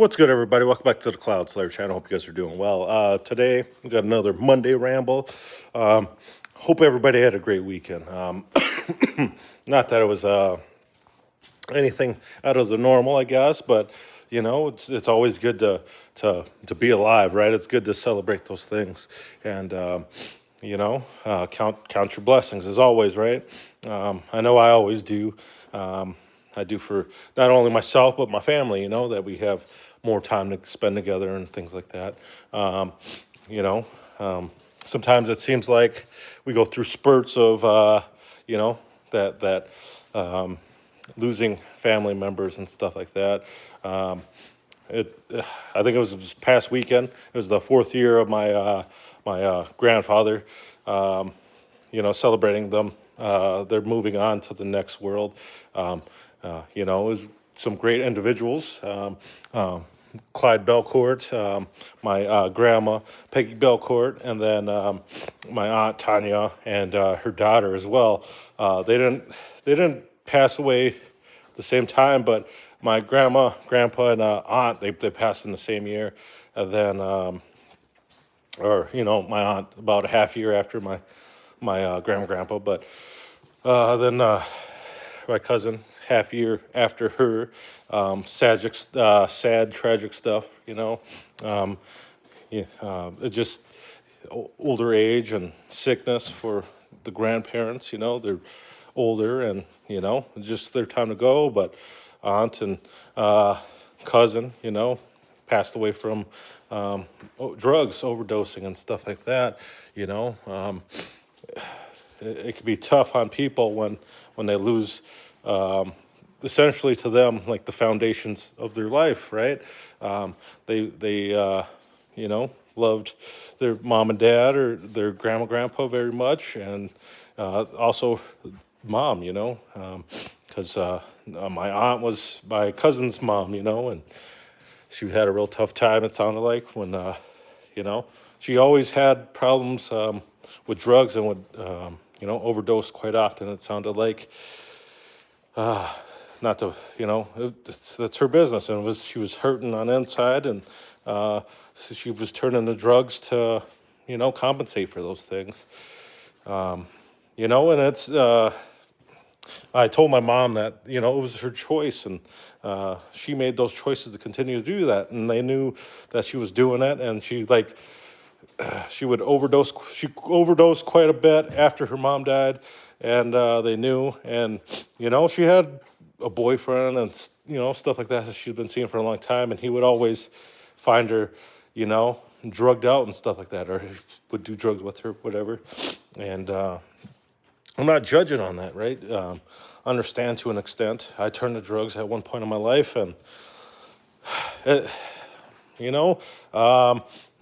What's good, everybody? Welcome back to the Cloud Slayer channel. Hope you guys are doing well. Today, we got another Monday Ramble. Hope everybody had a great weekend. Not that it was anything out of the normal, I guess, but it's always good to be alive, right? It's good to celebrate those things, and count your blessings as always, right? I know I always do. I do for not only myself but my family. That we have more time to spend together and things like that. You know, Sometimes it seems like we go through spurts of that losing family members and stuff like that. It, I think it was this past weekend. It was the fourth year of my grandfather. Celebrating them. They're moving on to the next world. It was some great individuals. Clyde Belcourt, my grandma Peggy Belcourt, and then my aunt Tanya and her daughter as well. They didn't pass away at the same time, but my grandma, grandpa, and aunt they passed in the same year, and then my aunt about a half year after my grandpa, but then my cousin half year after her. Sad, tragic stuff. It just older age and sickness for the grandparents. They're older, and it's just their time to go. But aunt and cousin, passed away from drugs overdosing and stuff like that. It can be tough on people when they lose essentially to them like the foundations of their life, right? They loved their mom and dad or their grandpa very much, and also mom, because my aunt was my cousin's mom, and she had a real tough time. It sounded like when she always had problems with drugs and would overdose quite often. It sounded like not to that's her business, and she was hurting on the inside, and so she was turning to drugs to compensate for those things. And it's I told my mom that it was her choice, and she made those choices to continue to do that, and they knew that she was doing it, and she would overdose. She overdosed quite a bit after her mom died, and they knew. And she had a boyfriend and stuff like that she'd been seeing for a long time, and he would always find her, drugged out and stuff like that, or he would do drugs with her, whatever. And I'm not judging on that, right? Understand to an extent. I turned to drugs at one point in my life, and it,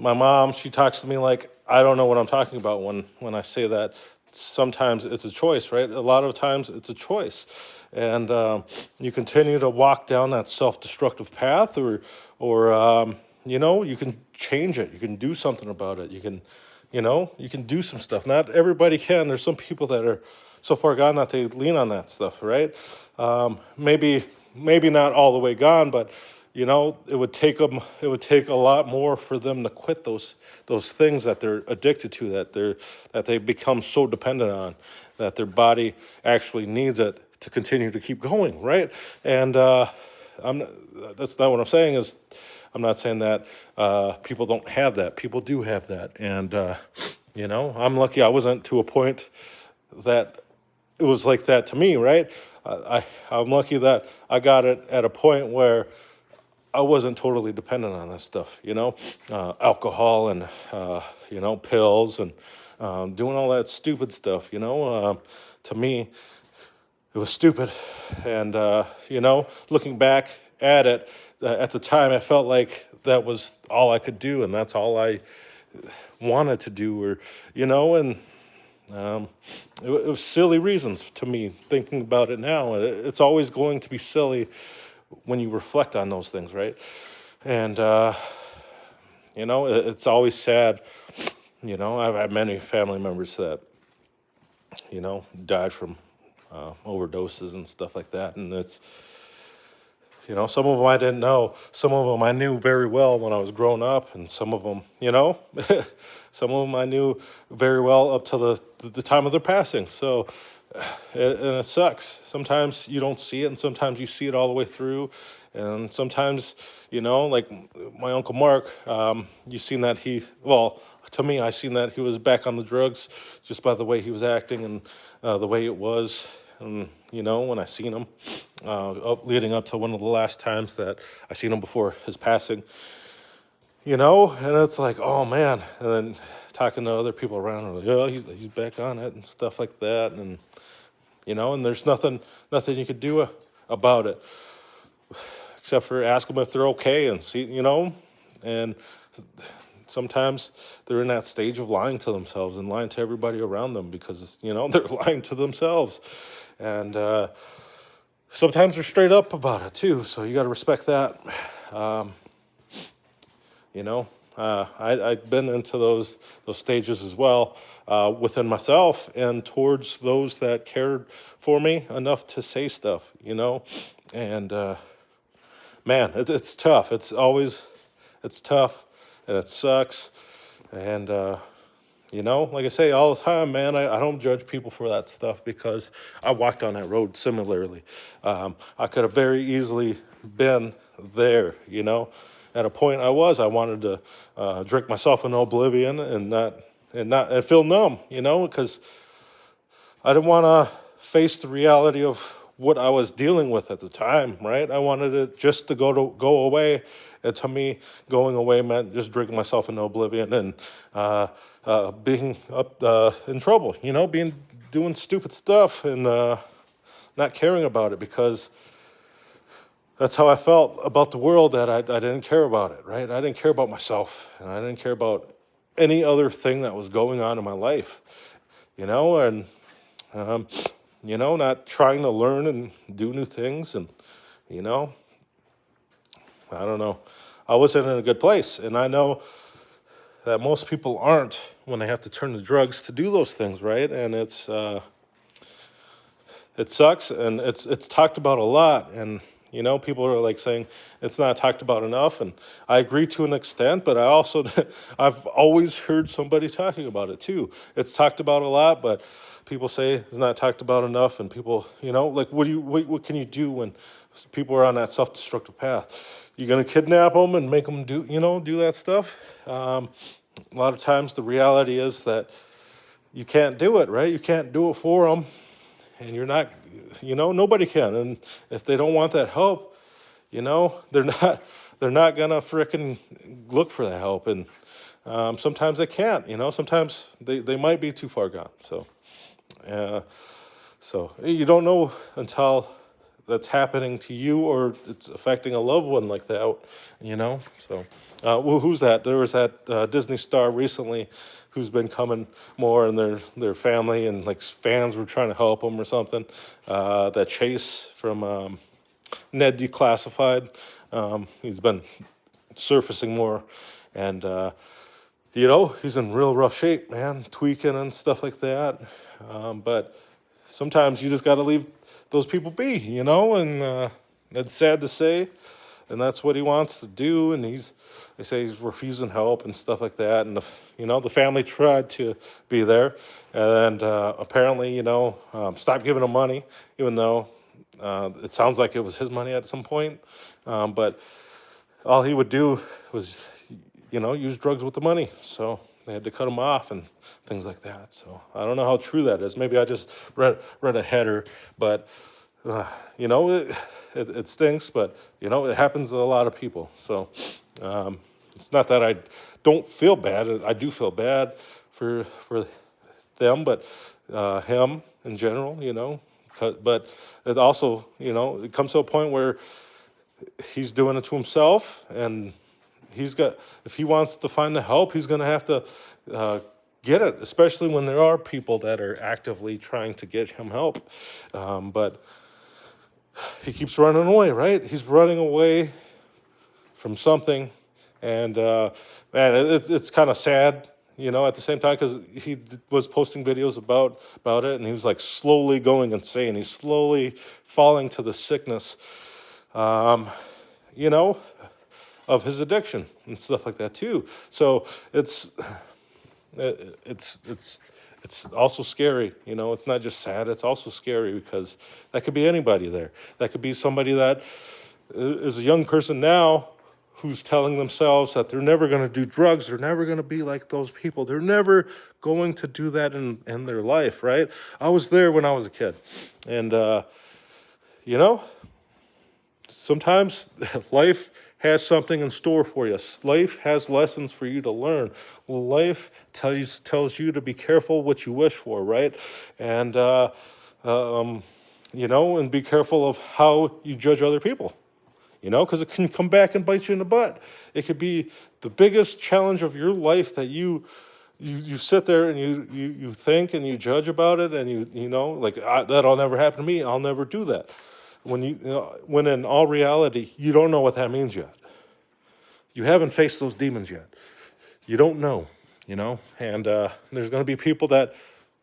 my mom, she talks to me like I don't know what I'm talking about when I say that. Sometimes it's a choice, right? A lot of times it's a choice, and you continue to walk down that self-destructive path, or you can change it. You can do something about it. You can do some stuff. Not everybody can. There's some people that are so far gone that they lean on that stuff, right? Maybe not all the way gone, but it would take them. It would take a lot more for them to quit those things that they're addicted to, that they become so dependent on, that their body actually needs it to continue to keep going, right? And that's not what I'm saying. I'm not saying that people don't have that. People do have that, and I'm lucky I wasn't to a point that it was like that to me, right? I'm lucky that I got it at a point where I wasn't totally dependent on this stuff, alcohol and pills and doing all that stupid stuff. To me, it was stupid, and looking back at it, at the time, I felt like that was all I could do, and that's all I wanted to do, and it was silly reasons to me. Thinking about it now, it's always going to be silly when you reflect on those things, right? And it's always sad. I've had many family members that died from overdoses and stuff like that, and Some of them I didn't know. Some of them I knew very well when I was growing up, and some of them, some of them I knew very well up to the time of their passing. So, and it sucks. Sometimes you don't see it, and sometimes you see it all the way through. And sometimes, like my Uncle Mark, you seen that to me, I seen that he was back on the drugs just by the way he was acting and the way it was. And, when I seen him, leading up to one of the last times that I seen him before his passing, and it's like, oh man. And then talking to other people around, are like, yeah, he's back on it and stuff like that. And, and there's nothing you could do about it except for ask them if they're okay and see, and sometimes they're in that stage of lying to themselves and lying to everybody around them because, they're lying to themselves. And sometimes they're straight up about it too. So you got to respect that. I've been into those stages as well within myself and towards those that cared for me enough to say stuff, and man, it's tough. It's tough, and it sucks. And, like I say all the time, man, I don't judge people for that stuff because I walked on that road similarly. I could have very easily been there, At a point I wanted to drink myself in oblivion and feel numb, because I didn't want to face the reality of what I was dealing with at the time, right? I wanted it just to go away, and to me, going away meant just drinking myself into oblivion and being up in trouble, doing stupid stuff and not caring about it because that's how I felt about the world. That I didn't care about it, right? I didn't care about myself, and I didn't care about any other thing that was going on in my life, and not trying to learn and do new things. And, I don't know. I wasn't in a good place. And I know that most people aren't when they have to turn to drugs to do those things, right? And it sucks, and it's talked about a lot. And, people are like saying it's not talked about enough. And I agree to an extent, but I've always heard somebody talking about it too. It's talked about a lot, but people say it's not talked about enough. And people, like, what can you do when people are on that self-destructive path? You're going to kidnap them and make them do that stuff? A lot of times the reality is that you can't do it, right? You can't do it for them. And you're not, nobody can. And if they don't want that help, they're not gonna frickin' look for that help. And sometimes they can't, sometimes they might be too far gone. So you don't know until that's happening to you or it's affecting a loved one like that, So, who's that? There was that Disney star recently who's been coming more, and their family and like fans were trying to help him or something. That Chase from Ned Declassified, he's been surfacing more, and he's in real rough shape, man, tweaking and stuff like that. But sometimes you just got to leave those people be, and it's sad to say, and that's what he wants to do. And they say he's refusing help and stuff like that. And the family tried to be there, and apparently, stopped giving him money, even though it sounds like it was his money at some point. But all he would do was, use drugs with the money. So they had to cut him off and things like that. So I don't know how true that is. Maybe I just read a header, but it stinks. But it happens to a lot of people. So it's not that I don't feel bad. I do feel bad for them, but him in general. But it also it comes to a point where he's doing it to himself, and if he wants to find the help, he's going to have to get it, especially when there are people that are actively trying to get him help. But he keeps running away, right? He's running away from something. And man, it's kind of sad, at the same time, because he was posting videos about it, and he was like slowly going insane. He's slowly falling to the sickness um, you know, of his addiction and stuff like that too. So it's it's also scary. It's not just sad. It's also scary because that could be anybody there. That could be somebody that is a young person now who's telling themselves that they're never going to do drugs. They're never going to be like those people. They're never going to do that in their life, right? I was there when I was a kid. And, you know, sometimes life has something in store for you. Life has lessons for you to learn. Life tells you to be careful what you wish for, right? And, and be careful of how you judge other people. Because it can come back and bite you in the butt. It could be the biggest challenge of your life that you sit there and you think and you judge about it, and that'll never happen to me. I'll never do that. When in all reality, you don't know what that means yet. You haven't faced those demons yet. You don't know. And there's going to be people that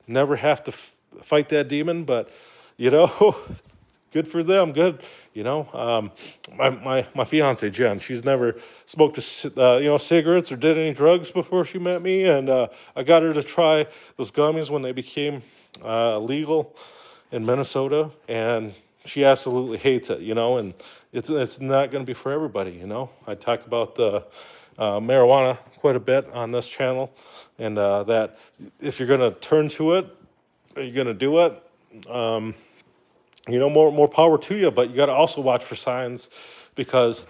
never have to fight that demon, but good for them. Good. My fiance Jen, she's never smoked cigarettes or did any drugs before she met me, and I got her to try those gummies when they became legal in Minnesota, and she absolutely hates it. And it's not going to be for everybody. I talk about the marijuana quite a bit on this channel, and that if you're going to turn to it, you're going to do it. More power to you, but you got to also watch for signs, because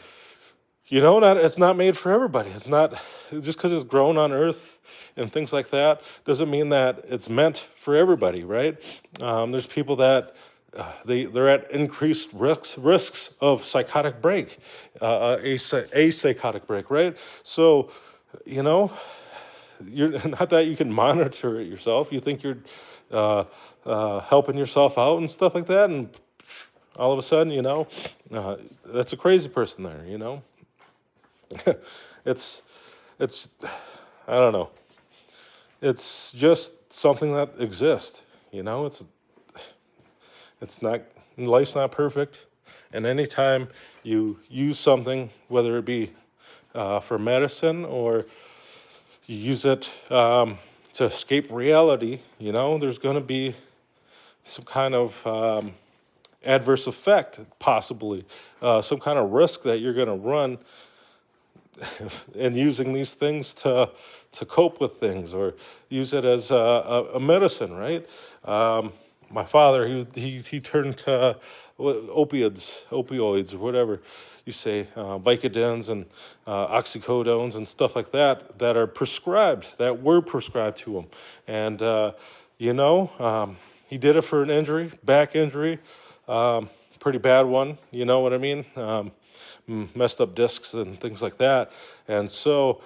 it's not made for everybody. It's not just because it's grown on Earth and things like that doesn't mean that it's meant for everybody, right? There's people that they're at increased risks of psychotic break, a psychotic break, right? So, you're not that you can monitor it yourself. You think you're helping yourself out and stuff like that, and all of a sudden, that's a crazy person there. it's I don't know. It's just something that exists. It's not, life's not perfect, and anytime you use something, whether it be for medicine or you use it to escape reality, there's going to be some kind of adverse effect, possibly, some kind of risk that you're going to run in using these things to cope with things, or use it as a medicine, right? My father, he turned to opioids, or whatever you say, Vicodins and oxycodones and stuff like that are prescribed, that were prescribed to him. And, he did it for an injury, back injury, pretty bad one, you know what I mean? Messed up discs and things like that. And so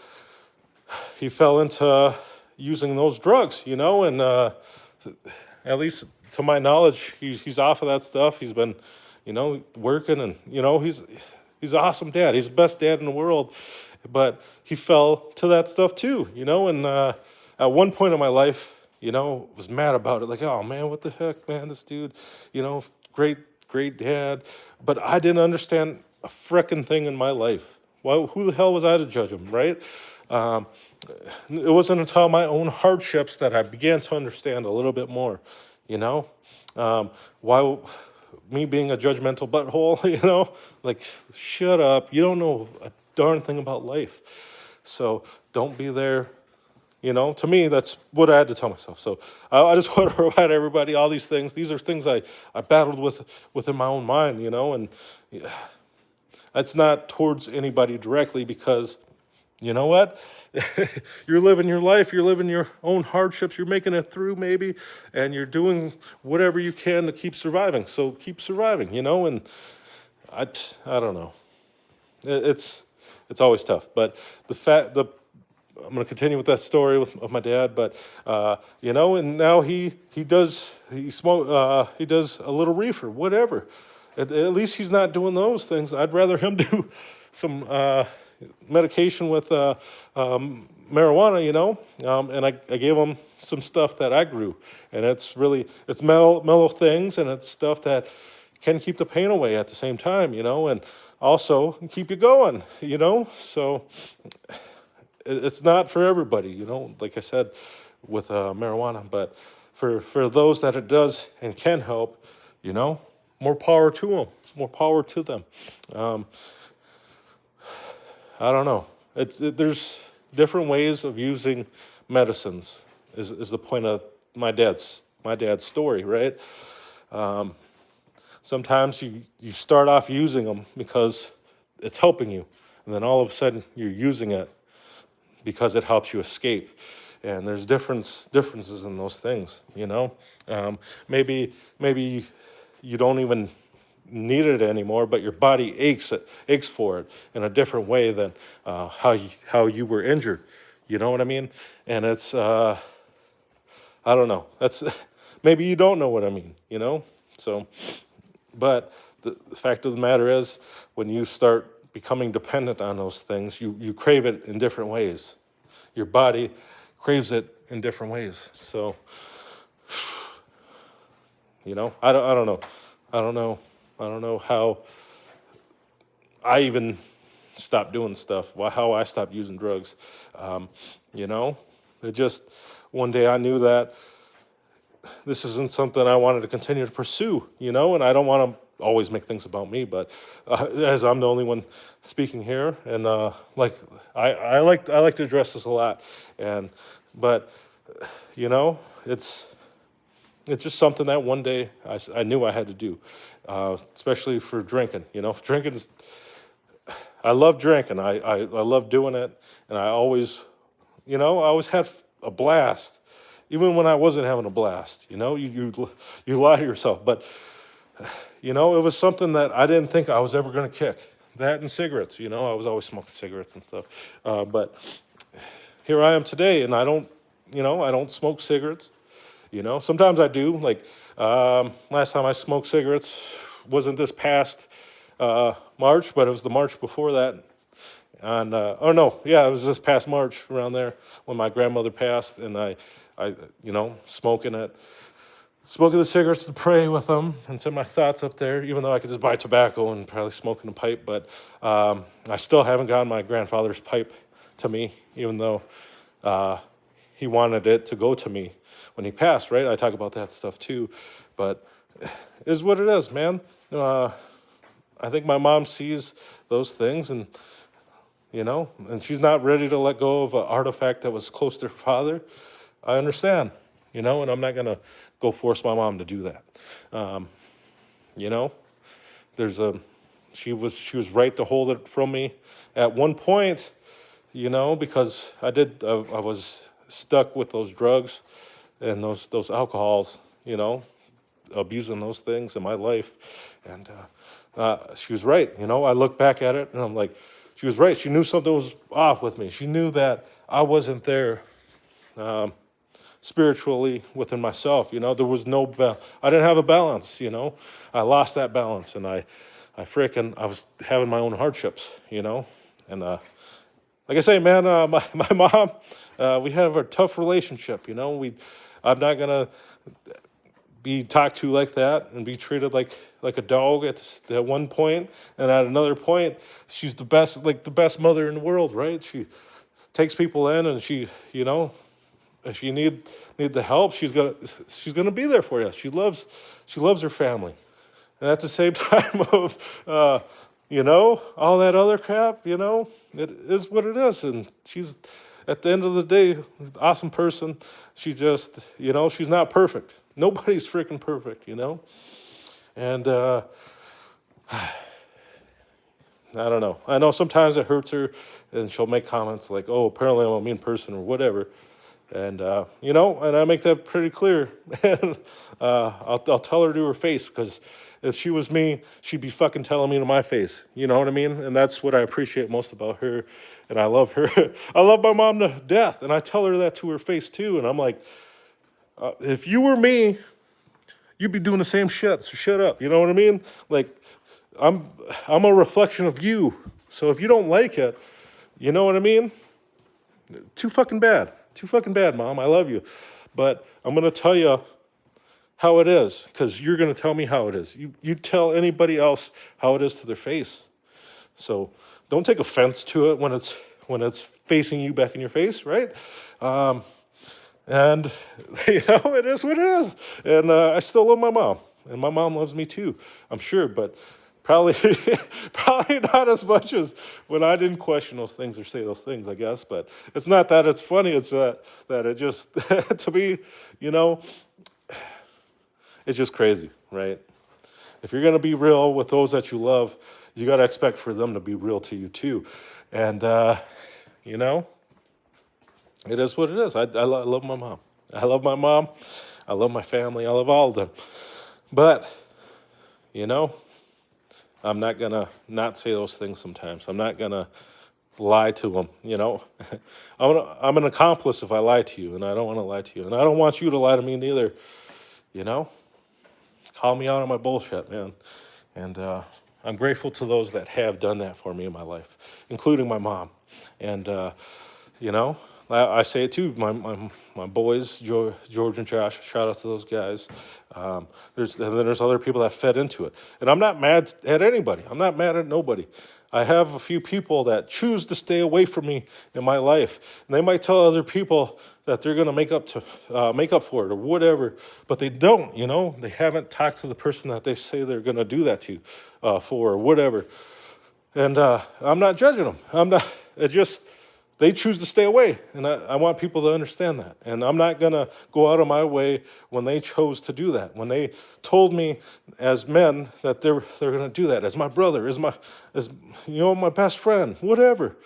he fell into using those drugs, and at least to my knowledge, he's off of that stuff. He's been, working, and, he's an awesome dad. He's the best dad in the world. But he fell to that stuff too, and at one point in my life, was mad about it. Like, oh man, what the heck, man, this dude, great dad. But I didn't understand a frickin' thing in my life. Well, who the hell was I to judge him, right? It wasn't until my own hardships that I began to understand a little bit more, why me being a judgmental butthole, like, shut up. You don't know a darn thing about life. So don't be there. To me, that's what I had to tell myself. So I just want to remind everybody, all these things, these are things I battled within my own mind, and it's not towards anybody directly, because you know what? You're living your life, you're living your own hardships, you're making it through maybe, and you're doing whatever you can to keep surviving. So keep surviving, and I don't know. It's always tough, but I'm going to continue with that story of my dad, but and now he does a little reefer, whatever. At least he's not doing those things. I'd rather him do some medication with marijuana, and I gave him some stuff that I grew, and it's mellow things, and it's stuff that can keep the pain away at the same time, and also keep you going, So it's not for everybody, like I said, with marijuana, but for those that it does and can help, more power to them, more power to them. Um, I don't know. There's different ways of using medicines. Is the point of my dad's story, right? Um, Sometimes you start off using them because it's helping you, and then all of a sudden you're using it because it helps you escape. And there's differences in those things, Maybe you don't even need it anymore, but your body aches for it in a different way than how you were injured. You know what I mean? And it's I don't know. That's maybe you don't know what I mean. So, but the fact of the matter is, when you start becoming dependent on those things, you crave it in different ways. Your body craves it in different ways. So, I don't know. I don't know. I don't know how I even stopped doing stuff. How I stopped using drugs. You know, it just one day I knew that this isn't something I wanted to continue to pursue. And I don't want to always make things about me, but as I'm the only one speaking here, and like I like to address this a lot, but it's just something that one day I knew I had to do, especially for drinking. Drinking I love drinking. I love doing it, and I always had a blast, even when I wasn't having a blast. You lie to yourself, but it was something that I didn't think I was ever going to kick. That and cigarettes. I was always smoking cigarettes and stuff, but here I am today, and I don't smoke cigarettes. Sometimes I do. Like last time I smoked cigarettes wasn't this past March, but it was the March before that. And oh no, yeah, it was this past March around there when my grandmother passed, and I smoking the cigarettes to pray with them and send my thoughts up there. Even though I could just buy tobacco and probably smoking a pipe, but I still haven't gotten my grandfather's pipe to me, even though he wanted it to go to me when he passed, right? I talk about that stuff too, but it is what it is, man. I think my mom sees those things, and she's not ready to let go of an artifact that was close to her father. I understand, and I'm not gonna go force my mom to do that. You know, there's she was right to hold it from me at one point, because I was stuck with those drugs and those alcohols, abusing those things in my life. And she was right. I look back at it and I'm like, she was right. She knew something was off with me. She knew that I wasn't there spiritually within myself. There was I didn't have a balance. I lost that balance, and I was having my own hardships. And like I say, man, my mom, we have a tough relationship. I'm not gonna be talked to like that and be treated like a dog at one point, and at another point, she's the best mother in the world, right? She takes people in, and if you need the help, she's gonna be there for you. She loves her family, and at the same time of all that other crap, it is what it is, and she's at the end of the day, an awesome person. She just she's not perfect. Nobody's freaking perfect, and I don't know. I know sometimes it hurts her, and she'll make comments like, "Oh, apparently I'm a mean person," or whatever. And and I make that pretty clear. And I'll tell her to her face, because if she was me, she'd be fucking telling me to my face. You know what I mean? And that's what I appreciate most about her. And I love her. I love my mom to death, and I tell her that to her face too. And I'm like, if you were me, you'd be doing the same shit. So shut up. You know what I mean? Like, I'm a reflection of you. So if you don't like it, you know what I mean? Too fucking bad. Too fucking bad, Mom. I love you. But I'm going to tell you how it is, because you're going to tell me how it is. You tell anybody else how it is to their face. So don't take offense to it when it's facing you back in your face, right? And it is what it is. And I still love my mom, and my mom loves me too, I'm sure. But probably probably not as much as when I didn't question those things or say those things, I guess. But it's not that it's funny; it's that it just to me, you know, it's just crazy, right? If you're gonna be real with those that you love, you gotta expect for them to be real to you too. And you know, it is what it is. I love my mom. I love my mom. I love my family. I love all of them. But, you know, I'm not going to not say those things sometimes. I'm not going to lie to them, you know. I'm an accomplice if I lie to you, and I don't want to lie to you. And I don't want you to lie to me neither, you know. Call me out on my bullshit, man. And I'm grateful to those that have done that for me in my life, including my mom. And, you know, I say it too. My boys, George and Josh. Shout out to those guys. And then there's other people that fed into it. And I'm not mad at anybody. I'm not mad at nobody. I have a few people that choose to stay away from me in my life, and they might tell other people that they're going to make up for it or whatever, but they don't. You know, they haven't talked to the person that they say they're going to do that to for or whatever. And I'm not judging them. I'm not. It just they choose to stay away, and I want people to understand that. And I'm not gonna go out of my way when they chose to do that. When they told me as men that they're gonna do that, as my brother, as my best friend, whatever.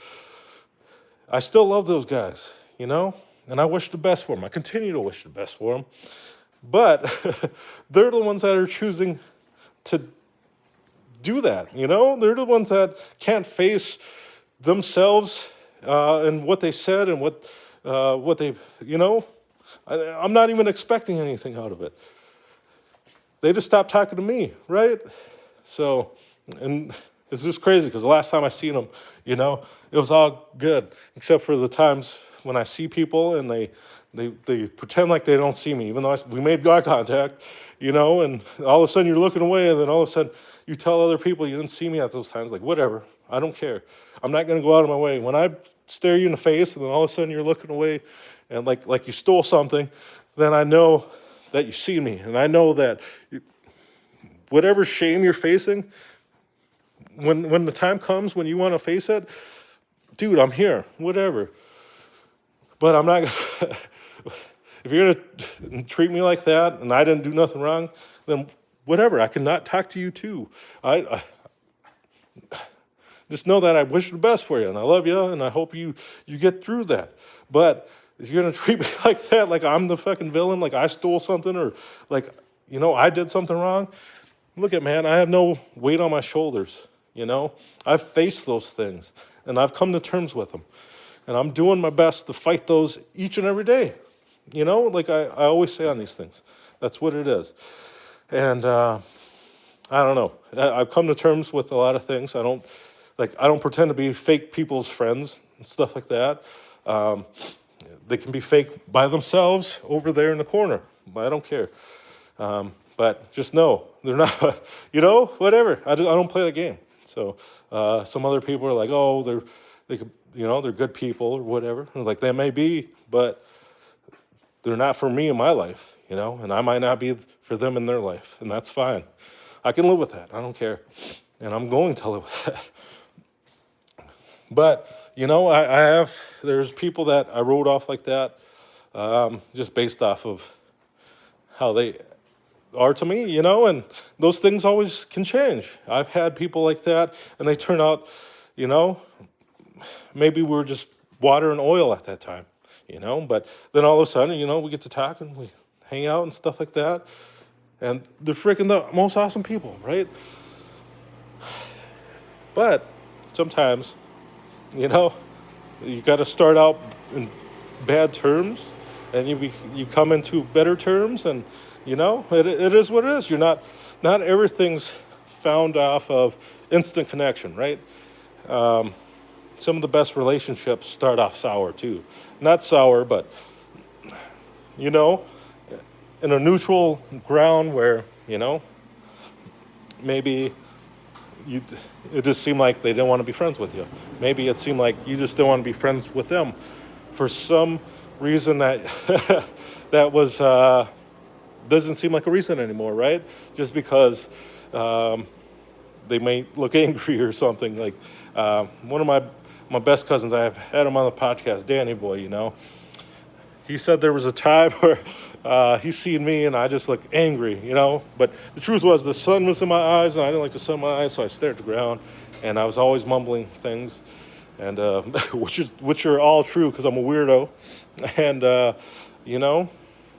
I still love those guys, you know, and I wish the best for them. I continue to wish the best for them, but they're the ones that are choosing to do that. You know, they're the ones that can't face themselves and what they said and what they, you know. I'm not even expecting anything out of it. They just stopped talking to me, right? So, and it's just crazy because the last time I seen them, you know, it was all good, except for the times when I see people and they pretend like they don't see me, even though we made eye contact, you know, and all of a sudden you're looking away, and then all of a sudden you tell other people you didn't see me at those times. Like, whatever, I don't care. I'm not going to go out of my way. When I stare you in the face and then all of a sudden you're looking away and like you stole something, then I know that you see me, and I know that whatever shame you're facing, when the time comes when you want to face it, dude, I'm here, whatever. But I'm not gonna, if you're gonna treat me like that and I didn't do nothing wrong, then whatever, I cannot talk to you too. I just know that I wish the best for you, and I love you, and I hope you get through that. But if you're gonna treat me like that, like I'm the fucking villain, like I stole something, or like, you know, I did something wrong, look at, man, I have no weight on my shoulders, you know? I've faced those things, and I've come to terms with them. And I'm doing my best to fight those each and every day. You know, like I always say on these things. That's what it is. And I don't know. I've come to terms with a lot of things. I don't pretend to be fake people's friends and stuff like that. They can be fake by themselves over there in the corner. I don't care. But just know, they're not, you know, whatever. I don't play the game. So some other people are like, oh, they could, you know, they're good people or whatever. And like, they may be, but they're not for me in my life, you know, and I might not be for them in their life, and that's fine. I can live with that. I don't care. And I'm going to live with that. But, you know, there's people that I wrote off like that just based off of how they are to me, you know, and those things always can change. I've had people like that, and they turn out, you know, maybe we were just water and oil at that time, you know, but then all of a sudden, you know, we get to talking, we hang out and stuff like that, and they're freaking the most awesome people, right? But sometimes, you know, you got to start out in bad terms, and you come into better terms, and you know, it is what it is. Not everything's found off of instant connection, right? Some of the best relationships start off sour too. Not sour, but, you know, in a neutral ground where, maybe you, it just seemed like they didn't want to be friends with you. Maybe it seemed like you just didn't want to be friends with them for some reason that that was doesn't seem like a reason anymore, right? Just because they may look angry or something. Like one of my best cousins, I've had him on the podcast, Danny Boy. He said there was a time where he seen me and I just looked angry, But the truth was the sun was in my eyes and I didn't like the sun in my eyes, so I stared at the ground and I was always mumbling things, and which are all true because I'm a weirdo, and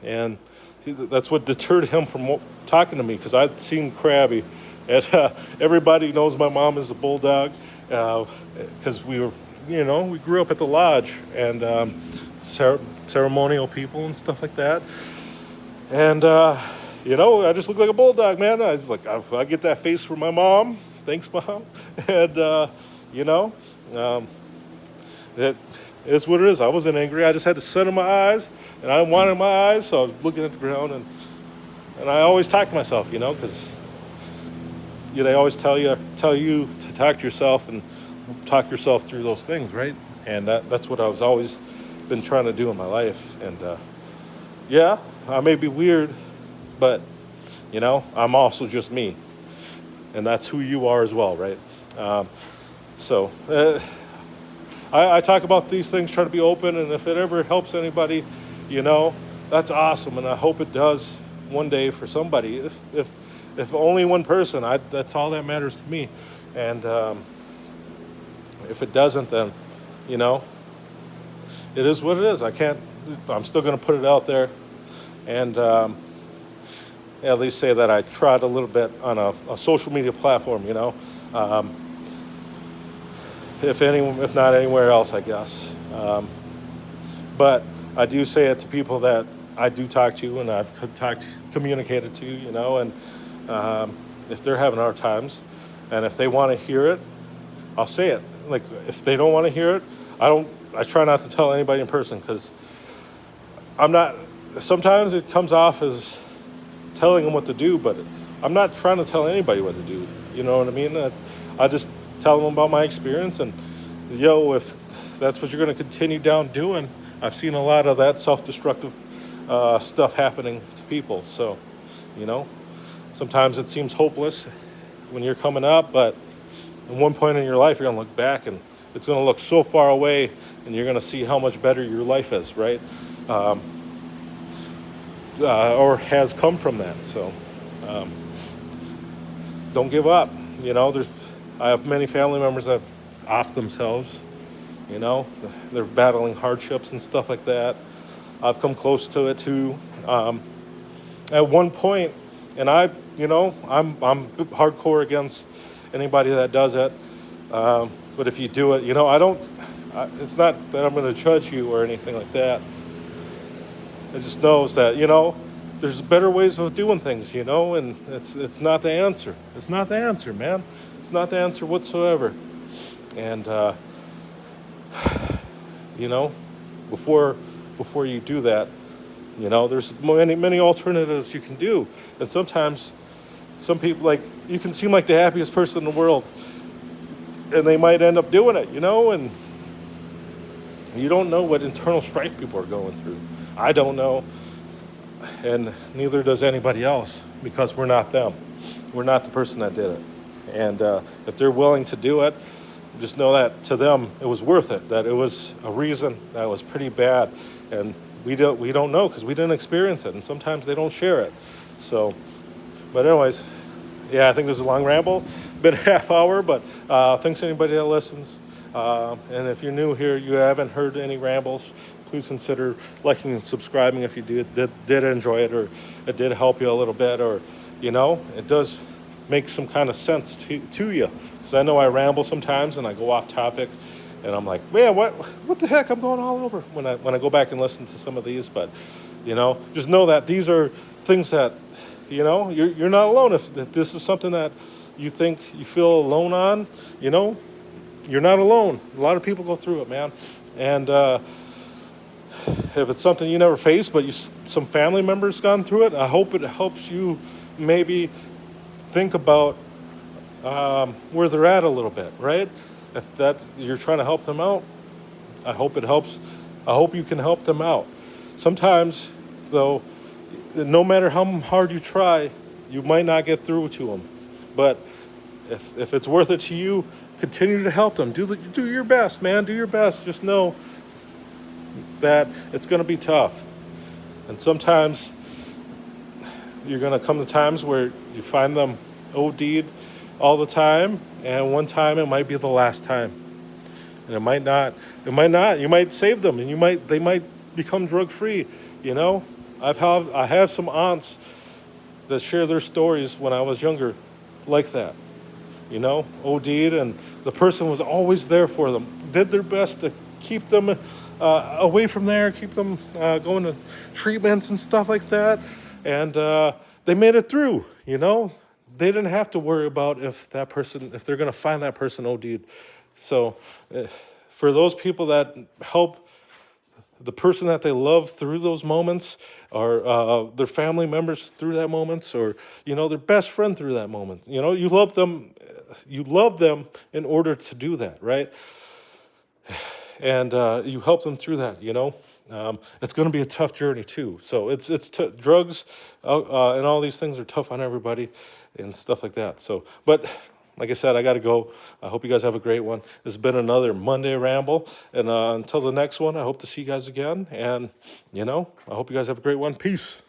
and that's what deterred him from talking to me because I'd seen Krabby, and everybody knows my mom is a bulldog because we grew up at the lodge and ceremonial people and stuff like that. And, I just look like a bulldog, man. I was like, I get that face from my mom. Thanks, Mom. And, it is what it is. I wasn't angry. I just had the sun in my eyes, and I wanted my eyes, so I was looking at the ground. And I always talk to myself, because they always tell you to talk to yourself and talk yourself through those things, right? And that's what I was always been trying to do in my life. And yeah, I may be weird, but I'm also just me, and that's who you are as well, right? So I talk about these things, try to be open, and if it ever helps anybody, that's awesome, and I hope it does one day for somebody. If only one person, that's all that matters to me. And if it doesn't, then it is what it is. I'm still going to put it out there, and at least say that I tried a little bit on a social media platform, if not anywhere else, I guess. But I do say it to people that I do talk to and I've communicated to, and if they're having hard times and if they want to hear it, I'll say it. Like, if they don't want to hear it, I try not to tell anybody in person because sometimes it comes off as telling them what to do, but I'm not trying to tell anybody what to do. You know what I mean? I just tell them about my experience, and if that's what you're going to continue down doing, I've seen a lot of that self-destructive stuff happening to people. So, sometimes it seems hopeless when you're coming up, but at one point in your life, you're going to look back and it's going to look so far away, and you're going to see how much better your life is, right? Or has come from that. So don't give up. I have many family members that have off themselves. They're battling hardships and stuff like that. I've come close to it too. At one point, and I'm hardcore against anybody that does it. But if you do it, it's not that I'm going to judge you or anything like that. It just knows that, there's better ways of doing things, and it's not the answer. It's not the answer, man. It's not the answer whatsoever. And, before you do that, there's many alternatives you can do. And sometimes some people, you can seem like the happiest person in the world, and they might end up doing it, and you don't know what internal strife people are going through. I don't know, and neither does anybody else, because we're not them. We're not the person that did it. And if they're willing to do it, just know that to them it was worth it, that it was a reason that was pretty bad, and we don't know because we didn't experience it, and sometimes they don't share it. So, but anyways, yeah, I think this is a long ramble, been a half hour, but thanks to anybody that listens. And if you're new here, you haven't heard any rambles, please consider liking and subscribing if you did enjoy it, or it did help you a little bit, or it does make some kind of sense to you. Because I know I ramble sometimes and I go off topic, and I'm like, man, what the heck? I'm going all over when I go back and listen to some of these. But just know that these are things that you're not alone. If this is something that you think you feel alone on, you're not alone. A lot of people go through it, man. And If it's something you never faced, but some family members gone through it, I hope it helps you maybe think about where they're at a little bit, right? If that's you're trying to help them out, I hope it helps. I hope you can help them out. Sometimes, though, no matter how hard you try, you might not get through to them. But if it's worth it to you, continue to help them. Do your best, man. Do your best. Just know that it's going to be tough. And sometimes you're going to come to times where you find them OD'd all the time, and one time it might be the last time. And it might not. You might save them, and they might become drug free. You know, I have some aunts that share their stories when I was younger, like that. You know, OD'd, and the person was always there for them, did their best to keep them away from there, keep them going to treatments and stuff like that, and they made it through. You know, they didn't have to worry about if they're going to find that person OD'd. So, for those people that help the person that they love through those moments, or their family members through that moments, or their best friend through that moment, you love them. You love them in order to do that, right? And you help them through that. It's going to be a tough journey too. So drugs and all these things are tough on everybody and stuff like that. So, but like I said, I got to go. I hope you guys have a great one. This has been another Monday Ramble. And until the next one, I hope to see you guys again. And, I hope you guys have a great one. Peace.